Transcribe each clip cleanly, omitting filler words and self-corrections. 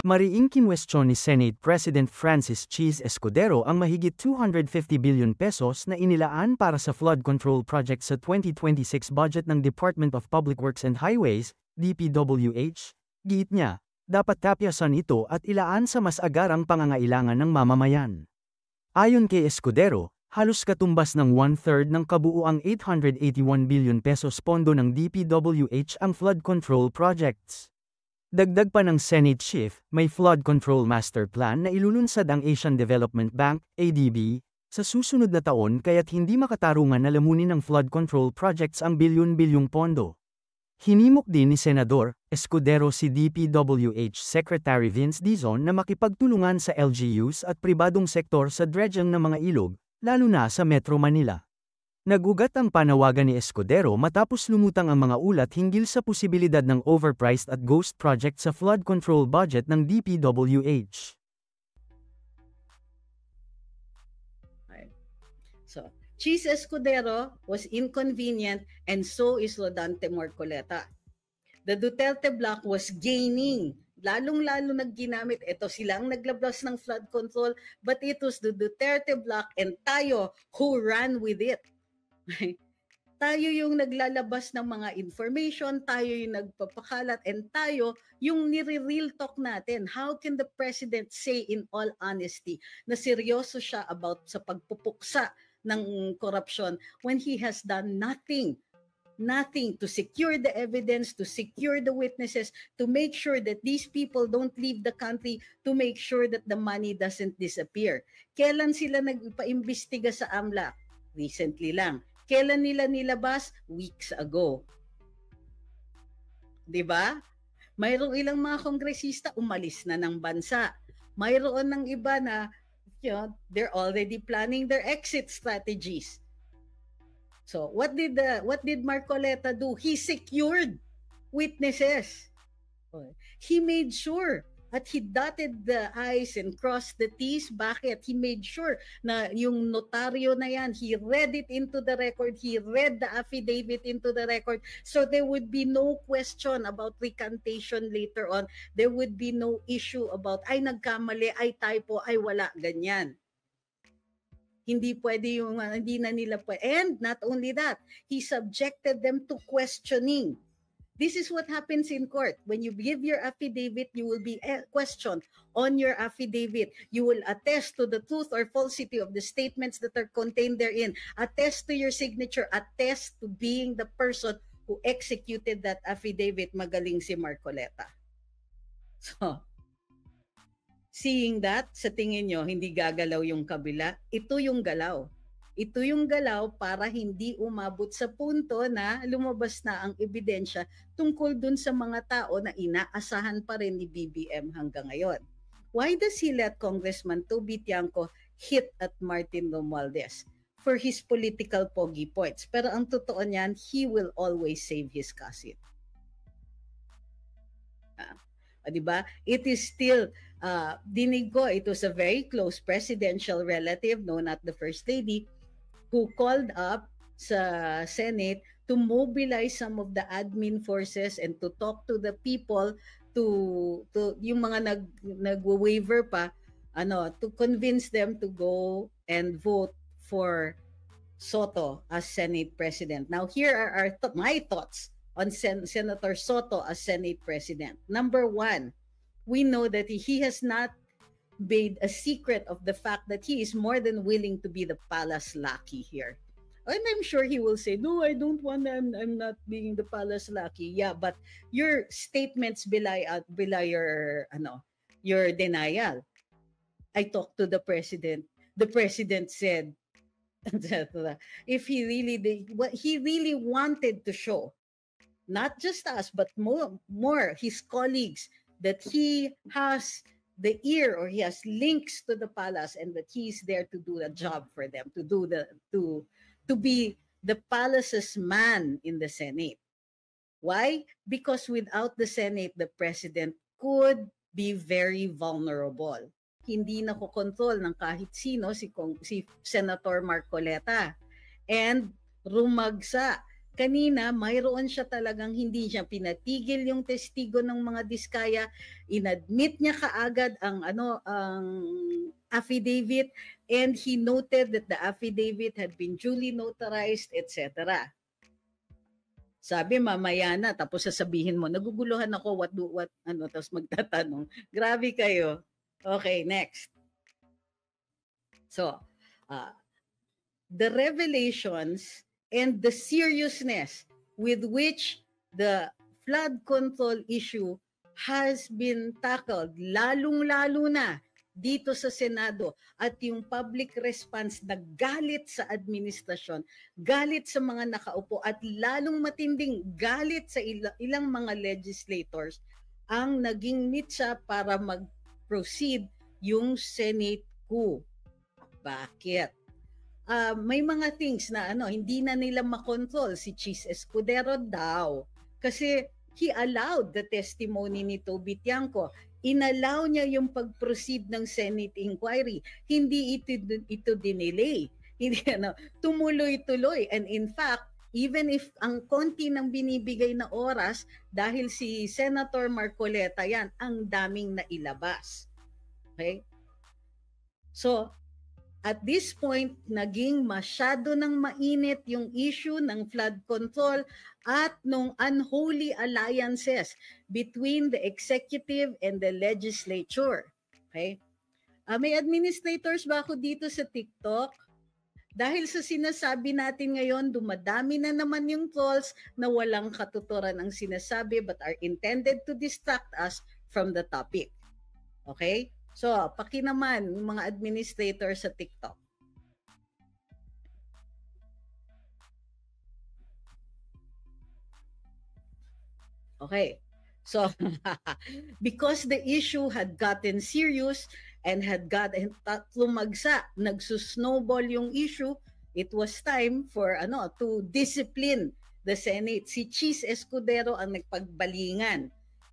Mariing kinwestiyon ni Senate President Francis Cheese Escudero ang mahigit 250 billion pesos na inilaan para sa flood control project sa 2026 budget ng Department of Public Works and Highways, DPWH. Giit niya, dapat tapyasan ito at ilaan sa mas agarang pangangailangan ng mamamayan. Ayon kay Escudero, halos katumbas ng 1/3 ng kabuuang 881 billion pesos pondo ng DPWH ang flood control projects. Dagdag pa ng Senate Chief, may flood control master plan na ilulunsad ang Asian Development Bank, ADB, sa susunod na taon kaya't hindi makatarungan na lamunin ng flood control projects ang bilyon-bilyong pondo. Hinimok din ni Senador Escudero si DPWH Secretary Vince Dizon na makipagtulungan sa LGUs at pribadong sektor sa dredging ng mga ilog, lalo na sa Metro Manila. Nagugat ang panawagan ni Escudero matapos lumutang ang mga ulat hinggil sa posibilidad ng overpriced at ghost project sa flood control budget ng DPWH. So, Cheese Escudero was inconvenient and so is Rodante Marcoleta. The Duterte bloc was gaining. Lalong-lalo nagginamit. Ito silang naglabas ng flood control, but it was the Duterte bloc and tayo who ran with it. Tayo yung naglalabas ng mga information, tayo yung nagpapakalat, and tayo yung nire-real talk natin. How can the president say in all honesty na seryoso siya about sa pagpupuksa ng corruption when he has done nothing to secure the evidence, to secure the witnesses, to make sure that these people don't leave the country, to make sure that the money doesn't disappear. Kailan sila nagpa-imbestiga sa AMLAC? Recently lang. Kailan nila nilabas? Weeks ago. 'Di ba? Mayroong ilang mga kongresista umalis na ng bansa. Mayroon ng iba na they're already planning their exit strategies. So, what did Marcoleta do? He secured witnesses. He made sure at he dotted the I's and crossed the T's. Bakit? He made sure na yung notaryo na yan, he read it into the record, he read the affidavit into the record, so there would be no question about recantation later on. There would be no issue about, ay nagkamali, ay typo, ay wala, ganyan. Hindi pwede yung, hindi na nila pwede. And not only that, he subjected them to questioning. This is what happens in court. When you give your affidavit, you will be questioned on your affidavit. You will attest to the truth or falsity of the statements that are contained therein. Attest to your signature. Attest to being the person who executed that affidavit. Magaling si Marcoleta. So, seeing that, sa tingin nyo, hindi gagalaw yung kabila. Ito yung galaw. Ito yung galaw para hindi umabot sa punto na lumabas na ang ebidensya tungkol dun sa mga tao na inaasahan pa rin ni BBM hanggang ngayon. Why does he let Congressman Toby Tiangco hit at Martin Romualdez? For his political pogi points. Pero ang totoo niyan, he will always save his cousin. Diba? It is still, dinig ko, it was a very close presidential relative, no, not the First Lady, who called up sa Senate to mobilize some of the admin forces and to talk to the people, to yung mga nag-waiver pa, to convince them to go and vote for Soto as Senate President. Now, here are my thoughts on Senator Soto as Senate President. Number one, we know that he has not made a secret of the fact that he is more than willing to be the palace lackey here. And I'm sure he will say, no, I don't want, I'm not being the palace lackey. Yeah, but your statements belie your denial. I talked to the president. The president said, if he really wanted to show, not just us, but more his colleagues, that he has the ear or he has links to the palace and that he's there to do the job for them, to be the palace's man in the Senate. Why? Because without the Senate, the president could be very vulnerable. Hindi na kokontrol ng kahit sino si Senator Marcoleta. And rumagsa kanina mayroon siya talagang hindi siya pinatigil yung testigo ng mga diskaya, inadmit niya kaagad ang affidavit, and he noted that the affidavit had been duly notarized, etc. Sabi mamaya na, tapos sasabihin mo, naguguluhan ako, tapos magtatanong. Grabe kayo. Okay, next. So, the revelations and the seriousness with which the flood control issue has been tackled, lalong-lalo na dito sa Senado, at yung public response na galit sa administrasyon, galit sa mga nakaupo, at lalong matinding galit sa ilang mga legislators ang naging mitsa para mag-proceed yung Senate coup. Bakit? May mga things na hindi na nila makontrol si Chis Escudero daw kasi he allowed the testimony ni Toby Tiangco. Inallow niya yung pag-proceed ng Senate inquiry. Hindi ito dinelay. Hindi tumuloy-tuloy, and in fact, even if ang konti ng binibigay na oras dahil si Senator Marcoleta yan, ang daming nailabas. Okay? So, at this point, naging masyado ng mainit yung issue ng flood control at nung unholy alliances between the executive and the legislature. Okay? May administrators ba ako dito sa TikTok? Dahil sa sinasabi natin ngayon, dumadami na naman yung trolls na walang katuturan ang sinasabi but are intended to distract us from the topic. Okay? So, paki naman yung mga administrators sa TikTok. Okay. So, because the issue had gotten serious and had gotten lumagsa, nagsusnowball yung issue, it was time for to discipline the Senate. Si Chis Escudero ang nagpagbalingan.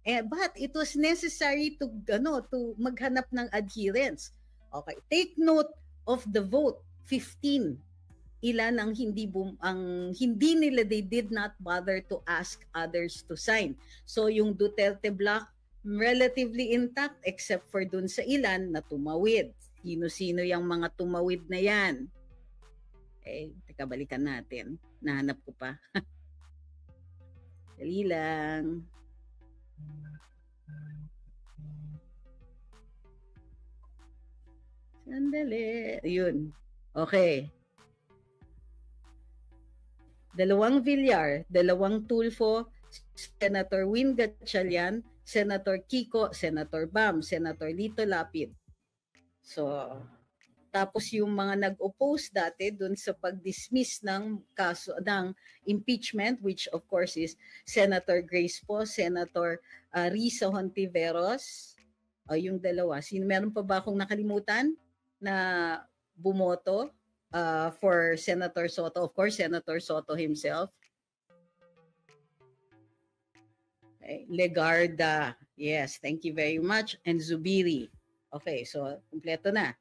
But it was necessary to maghanap ng adherence. Okay, take note of the vote, 15. Ilan ang hindi nila, they did not bother to ask others to sign. So yung Duterte block relatively intact except for dun sa ilan na tumawid. Sino-sino yung mga tumawid na yan? Teka, balikan natin. Nahanap ko pa. Dali lang. Sandali. Ayun. Okay. 2 Villar, 2 Tulfo, Senator Win Gatchalian, Senator Kiko, Senator Bam, Senator Lito Lapid. So, tapos yung mga nag-oppose dati dun sa pag-dismiss ng kaso ng impeachment, which of course is Senator Grace Poe, Senator Risa Hontiveros, yung dalawa. Meron pa ba akong nakalimutan na bumoto for Senator Soto? Of course, Senator Soto himself. Okay. Legarda, yes, thank you very much. And Zubiri. Okay, so kumpleto na.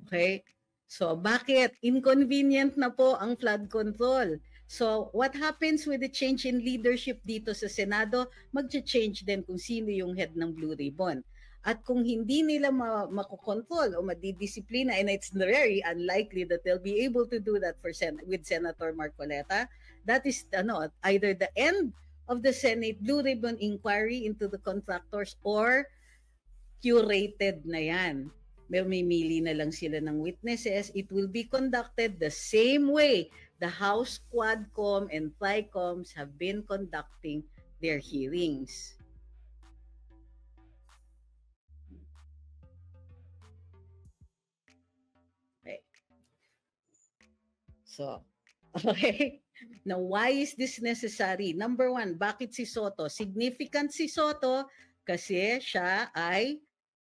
Okay, so bakit? Inconvenient na po ang flood control. So what happens with the change in leadership dito sa Senado? Mag-change din kung sino yung head ng Blue Ribbon. At kung hindi nila makokontrol o madidisiplina, and it's very unlikely that they'll be able to do that with Senator Marcoleta, that is either the end of the Senate Blue Ribbon inquiry into the contractors or curated na yan. Mamimili na lang sila ng witnesses. It will be conducted the same way the House Quadcom and Tricoms have been conducting their hearings. So, okay. Now, why is this necessary? Number 1, bakit si Soto? Significant si Soto kasi siya ay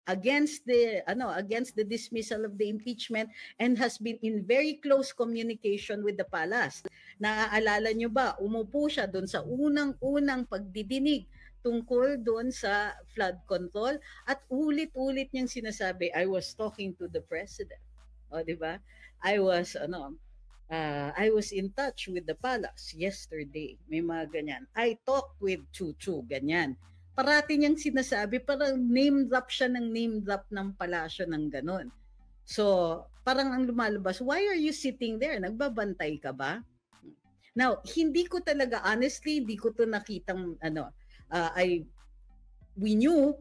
against the dismissal of the impeachment and has been in very close communication with the palace. Naaalala nyo ba? Umupo siya doon sa unang-unang pagdidinig tungkol doon sa flood control at ulit-ulit niyang sinasabi, I was talking to the president. O, di ba? I was, I was in touch with the palace yesterday. May mga ganyan. I talked with Chuchu, ganyan. Parati niyang sinasabi, parang name drop siya ng name drop ng palasyo ng ganon. So, parang ang lumalabas, why are you sitting there? Nagbabantay ka ba? Now, hindi ko talaga, honestly, hindi ko to nakitang, we knew,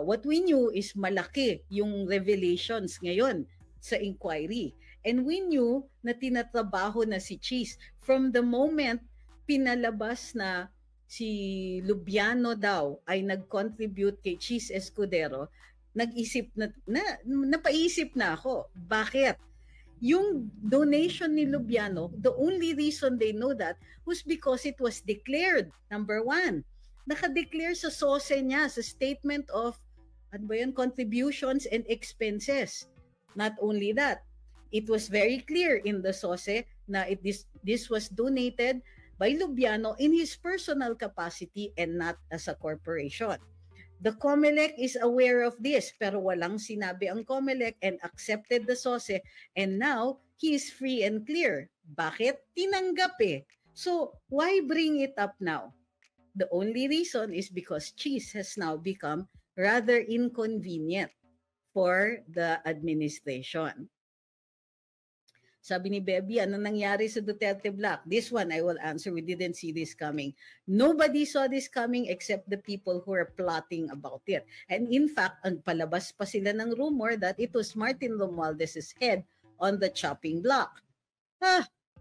what we knew is malaki yung revelations ngayon sa inquiry. And we knew na tinatrabaho na si Cheese from the moment pinalabas na si Lubiano daw ay nag-contribute kay Cheese Escudero, napaisip na ako. Bakit? Yung donation ni Lubiano, the only reason they know that was because it was declared, number one. Naka-declare sa SOSE niya, sa statement of contributions and expenses. Not only that, it was very clear in the SOSE na this was donated by Lubiano in his personal capacity and not as a corporation. The COMELEC is aware of this, pero walang sinabi ang COMELEC and accepted the SOSE, and now he is free and clear. Bakit? Tinanggap eh. So, why bring it up now? The only reason is because Cheese has now become rather inconvenient for the administration. Sabi ni Bebby, ano nangyari sa Duterte Block? This one I will answer. We didn't see this coming. Nobody saw this coming except the people who are plotting about it. And in fact, ang palabas pa sila ng rumor that it was Martin Romualdez's head on the chopping block.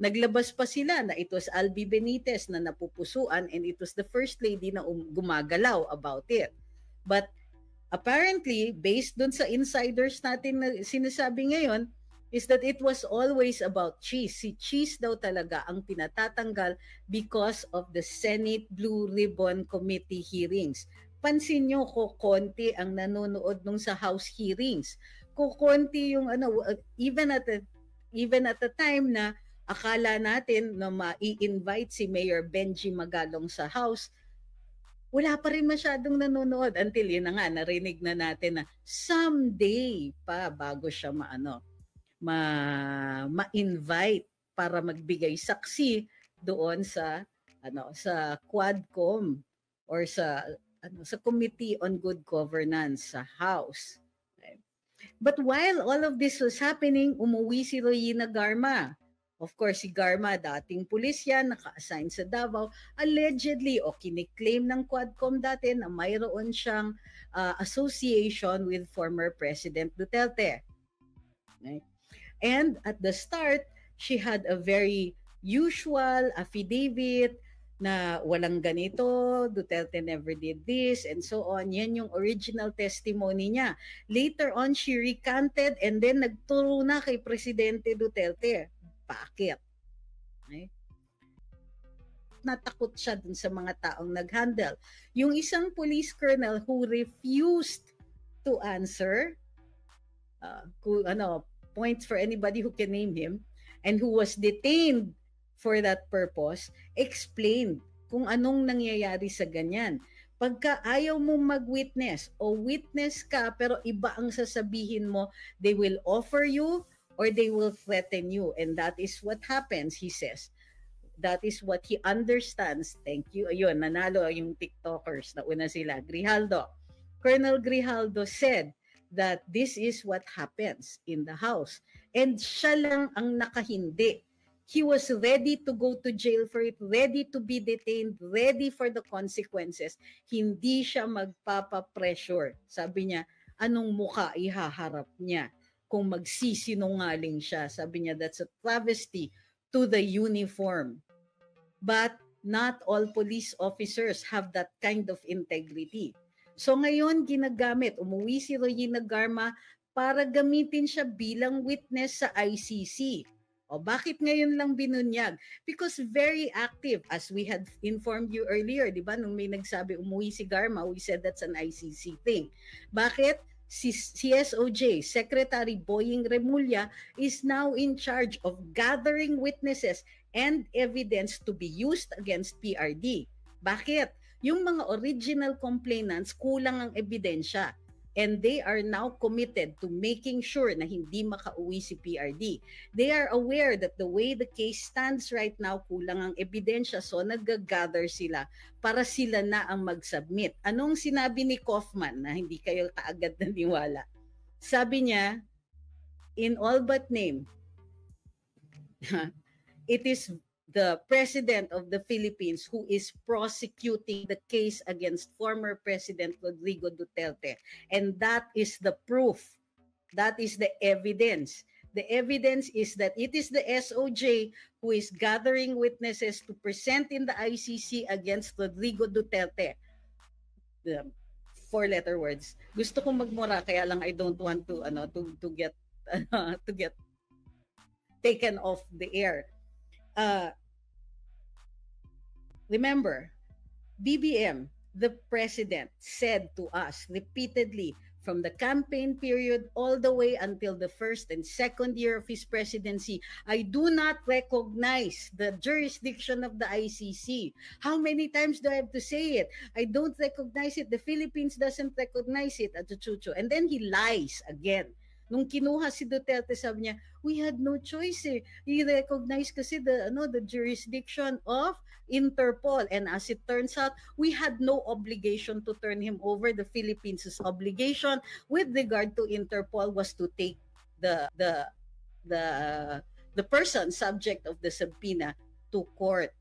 Naglabas pa sila na it was Albi Benitez na napupusuan and it was the first lady na gumagalaw about it. But apparently, based dun sa insiders natin na sinasabi ngayon, is that it was always about Cheese. Si Cheese daw talaga ang pinatatanggal because of the Senate Blue Ribbon Committee hearings. Pansin nyo, kukonti ang nanonood nung sa House hearings. Kukonti yung even at the time na akala natin na ma-i-invite si Mayor Benji Magalong sa House, wala pa rin masyadong nanonood until yun na nga, narinig na natin na someday pa bago siya ma-invite para magbigay saksi doon sa sa Quadcom or sa Committee on Good Governance sa House. Okay. But while all of this was happening, umuwi si Royina Garma. Of course, si Garma, dating pulis yan, naka-assign sa Davao, allegedly o kiniklaim ng Quadcom dati na mayroon siyang association with former President Duterte. Okay. And at the start, she had a very usual affidavit na walang ganito, Duterte never did this, and so on. Yan yung original testimony niya. Later on, she recanted and then nagturo na kay Presidente Duterte. Bakit? Okay. Natakot siya dun sa mga taong nag-handle. Yung isang police colonel who refused to answer, points for anybody who can name him, and who was detained for that purpose, explained kung anong nangyayari sa ganyan. Pagka ayaw mo mag-witness o witness ka pero iba ang sasabihin mo, they will offer you or they will threaten you. And that is what happens, he says. That is what he understands. Thank you. Ayun, nanalo yung TikTokers. Nauna sila. Grijaldo. Colonel Grijaldo said that this is what happens in the House. And siya lang ang nakahindi. He was ready to go to jail for it, ready to be detained, ready for the consequences. Hindi siya magpapa-pressure. Sabi niya, anong muka ihaharap niya kung magsisinungaling siya? Sabi niya, that's a travesty to the uniform. But not all police officers have that kind of integrity. So ngayon, umuwi si Royina Garma para gamitin siya bilang witness sa ICC. O bakit ngayon lang binunyag? Because very active, as we had informed you earlier, di ba? Nung may nagsabi umuwi si Garma, we said that's an ICC thing. Bakit? Si CSOJ, Secretary Boying Remulla, is now in charge of gathering witnesses and evidence to be used against PRD. Bakit? Yung mga original complainants, kulang ang ebidensya. And they are now committed to making sure na hindi makauwi si PRD. They are aware that the way the case stands right now, kulang ang ebidensya, so nag-gather sila para sila na ang mag-submit. Anong sinabi ni Kaufman na hindi kayo kaagad naniwala? Sabi niya, in all but name, it is the President of the Philippines who is prosecuting the case against former President Rodrigo Duterte. And that is the proof. That is the evidence. The evidence is that it is the SOJ who is gathering witnesses to present in the ICC against Rodrigo Duterte. The four-letter words. Gusto kong magmura, kaya lang I don't want to get to get taken off the air. Remember, BBM, the president, said to us repeatedly from the campaign period all the way until the first and second year of his presidency, I do not recognize the jurisdiction of the ICC. How many times do I have to say it? I don't recognize it. The Philippines doesn't recognize it, at Chucho. And then he lies again. Nung kinuha si Duterte, sabi niya, we had no choice eh. He recognized kasi the jurisdiction of Interpol. And as it turns out, we had no obligation to turn him over. The Philippines' obligation with regard to Interpol was to take the person subject of the subpoena to court.